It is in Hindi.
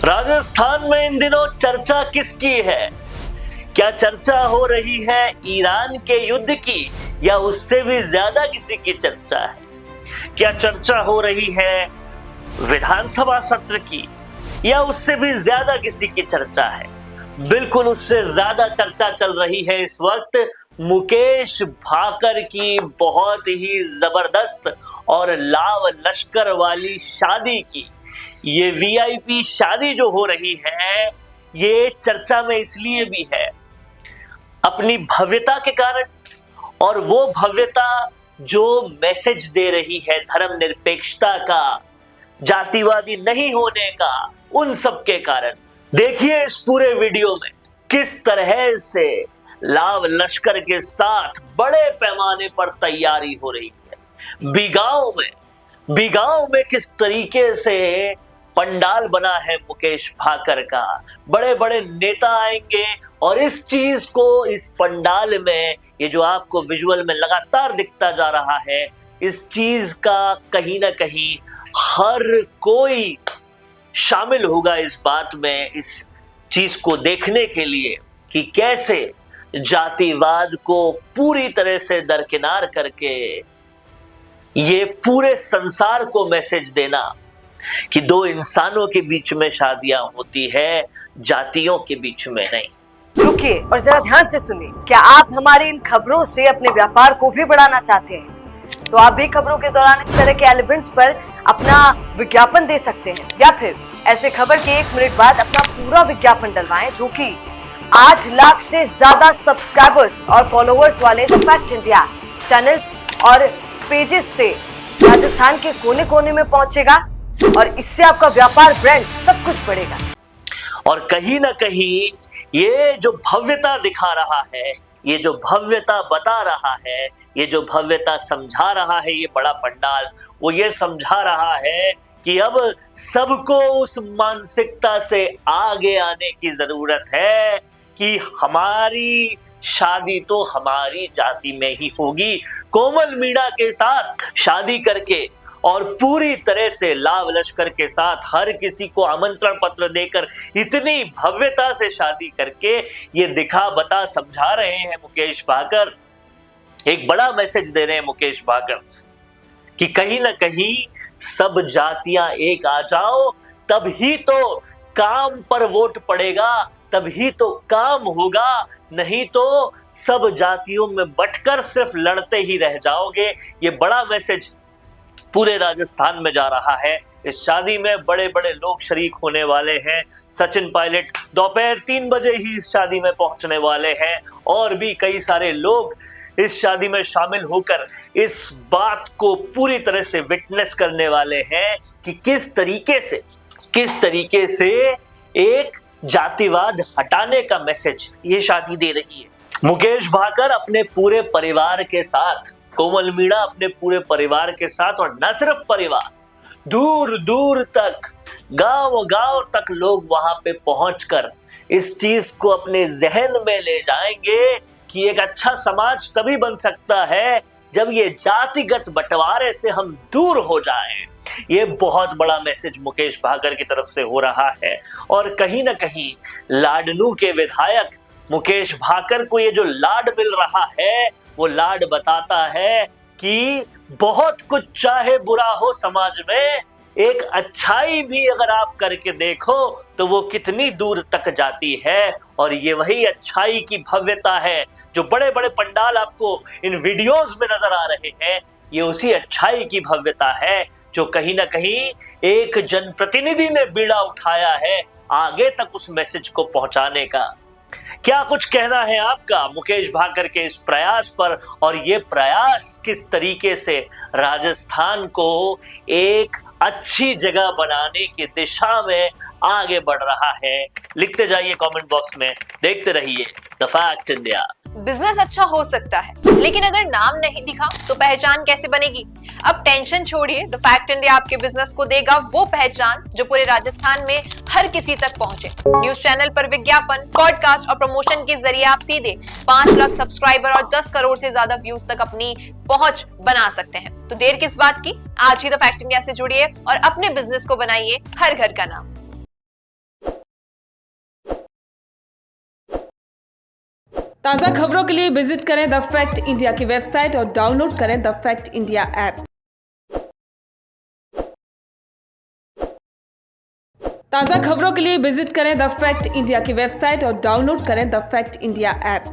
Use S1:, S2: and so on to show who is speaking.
S1: राजस्थान में इन दिनों चर्चा किसकी है? क्या चर्चा हो रही है ईरान के युद्ध की या उससे भी ज्यादा किसी की चर्चा है? क्या चर्चा हो रही है विधानसभा सत्र की या उससे भी ज्यादा किसी की चर्चा है? बिल्कुल उससे ज्यादा चर्चा चल रही है इस वक्त मुकेश भाकर की बहुत ही जबरदस्त और लाव लश्कर वाली शादी की। ये वीआईपी शादी जो हो रही है ये चर्चा में इसलिए भी है अपनी भव्यता के कारण, और वो भव्यता जो मैसेज दे रही है धर्मनिरपेक्षता का, जातिवादी नहीं होने का, उन सब के कारण। देखिए इस पूरे वीडियो में किस तरह से लाव लश्कर के साथ बड़े पैमाने पर तैयारी हो रही है। बिगांव में किस तरीके से पंडाल बना है मुकेश भाकर का। बड़े बड़े नेता आएंगे और इस चीज को, इस पंडाल में, ये जो आपको विजुअल में लगातार दिखता जा रहा है, इस चीज का कहीं ना कहीं हर कोई शामिल होगा इस बात में, इस चीज को देखने के लिए कि कैसे जातिवाद को पूरी तरह से दरकिनार करके ये पूरे संसार को मैसेज देना कि दो इंसानों के बीच में शादियां होती है, जातियों के बीच में नहीं।
S2: रुकिए और जरा ध्यान से सुनिए। क्या आप हमारी इन खबरों से अपने व्यापार को भी बढ़ाना चाहते हैं? तो आप भी खबरों के दौरान इस तरह के एलिमेंट्स पर अपना विज्ञापन दे सकते हैं, या फिर ऐसे खबर के 1 मिनट बाद अपना पूरा विज्ञापन डलवाएं, जो कि 8 लाख से ज्यादा सब्सक्राइबर्स और फॉलोअर्स वाले द फैक्ट इंडिया चैनल्स और पेजेस से राजस्थान के कोने कोने में पहुंचेगा, और इससे आपका व्यापार, ब्रांड, सब कुछ बढ़ेगा।
S1: और कहीं ना कहीं ये जो भव्यता दिखा रहा है, ये जो भव्यता बता रहा है, ये जो भव्यता समझा रहा है, ये बड़ा पंडाल, वो ये समझा रहा है कि अब सबको उस मानसिकता से आगे आने की जरूरत है कि हमारी शादी तो हमारी जाति में ही होगी। कोमल मीणा के साथ शादी करके और पूरी तरह से लाव लश्कर के साथ हर किसी को आमंत्रण पत्र देकर इतनी भव्यता से शादी करके ये दिखा बता समझा रहे हैं मुकेश भाकर। एक बड़ा मैसेज दे रहे हैं मुकेश भाकर कि कहीं ना कहीं सब जातियां एक आ जाओ, तभी तो काम पर वोट पड़ेगा, तभी तो काम होगा, नहीं तो सब जातियों में बंटकर सिर्फ लड़ते ही रह जाओगे। ये बड़ा मैसेज पूरे राजस्थान में जा रहा है। इस शादी में बड़े बड़े लोग शरीक होने वाले हैं। सचिन पायलट दोपहर 3 बजे ही इस शादी में पहुंचने वाले हैं, और भी कई सारे लोग इस शादी में शामिल होकर इस बात को पूरी तरह से विटनेस करने वाले हैं कि किस तरीके से एक जातिवाद हटाने का मैसेज ये शादी दे रही है। मुकेश भाकर अपने पूरे परिवार के साथ, कोमल मीणा अपने पूरे परिवार के साथ, और न सिर्फ परिवार, दूर दूर तक, गांव तक लोग वहां पे पहुंचकर इस चीज को अपने जहन में ले जाएंगे कि एक अच्छा समाज तभी बन सकता है जब ये जातिगत बंटवारे से हम दूर हो जाएं। ये बहुत बड़ा मैसेज मुकेश भाकर की तरफ से हो रहा है, और कहीं ना कहीं लाडनू के विधायक मुकेश भाकर को ये जो लाड मिल रहा है, वो लाड बताता है कि बहुत कुछ चाहे बुरा हो समाज में, एक अच्छाई भी अगर आप करके देखो तो वो कितनी दूर तक जाती है। और ये वही अच्छाई की भव्यता है जो बड़े बड़े पंडाल आपको इन वीडियोस में नजर आ रहे हैं। ये उसी अच्छाई की भव्यता है जो कहीं ना कहीं एक जनप्रतिनिधि ने बीड़ा उठाया है आगे तक उस मैसेज को पहुंचाने का। क्या कुछ कहना है आपका मुकेश भाकर के इस प्रयास पर, और ये प्रयास किस तरीके से राजस्थान को एक अच्छी जगह बनाने की दिशा में आगे बढ़ रहा है? लिखते जाइए कमेंट बॉक्स में, देखते रहिए द फैक्ट इंडिया।
S3: बिजनेस अच्छा हो सकता है, लेकिन अगर नाम नहीं दिखा तो पहचान कैसे बनेगी? अब टेंशन छोड़िए, द फैक्ट इंडिया आपके बिजनेस को देगा वो पहचान जो पूरे राजस्थान में हर किसी तक पहुंचे। न्यूज चैनल पर विज्ञापन, पॉडकास्ट और प्रमोशन के जरिए आप सीधे 5 लाख सब्सक्राइबर और 10 करोड़ से ज्यादा व्यूज तक अपनी पहुंच बना सकते हैं। तो देर किस बात की, आज ही द फैक्ट इंडिया से जुड़िए और अपने बिजनेस को बनाइए हर घर का नाम।
S4: ताज़ा खबरों के लिए विजिट करें द फैक्ट इंडिया की वेबसाइट और डाउनलोड करें द फैक्ट इंडिया ऐप। ताज़ा खबरों के लिए विजिट करें द फैक्ट इंडिया की वेबसाइट और डाउनलोड करें द फैक्ट इंडिया ऐप।